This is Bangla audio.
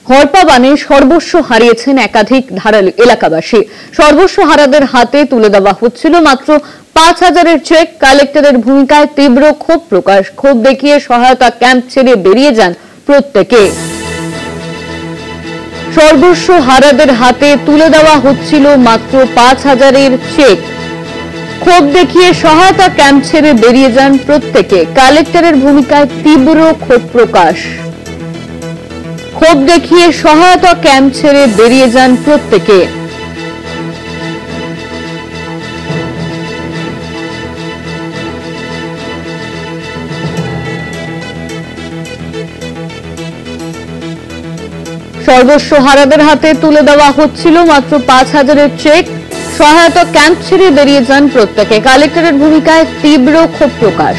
হরপাবানে সর্বস্ব হারিয়েছেন একাধিক ধারালি এলাকাবাসী। সর্বস্ব হারাদের হাতে তুলে দেওয়া হচ্ছিল মাত্র ৫,০০০-এর চেক। কালেক্টরের ভূমিকায় তীব্র ক্ষোভ প্রকাশ। ক্ষোভ দেখিয়ে সহায়তা ক্যাম্প ছেড়ে বেরিয়ে যান প্রত্যেকে। সর্বস্ব হারাদের হাতে তুলে দেওয়া হচ্ছিল মাত্র ৫,০০০-এর চেক। ক্ষোভ দেখিয়ে সহায়তা ক্যাম্প ছেড়ে বেরিয়ে যান প্রত্যেকে। কালেক্টরের ভূমিকায় তীব্র ক্ষোভ প্রকাশ। ক্ষোভ দেখিয়ে সহায়তা ক্যাম্প ছেড়ে বেরিয়ে যান প্রত্যেকে। সর্বস্ব হারাদের হাতে তুলে দেওয়া হচ্ছিল মাত্র ৫,০০০-এর চেক। সহায়তা ক্যাম্প ছেড়ে বেরিয়ে যান প্রত্যেকে। কালেক্টরের ভূমিকায় তীব্র ক্ষোভ প্রকাশ।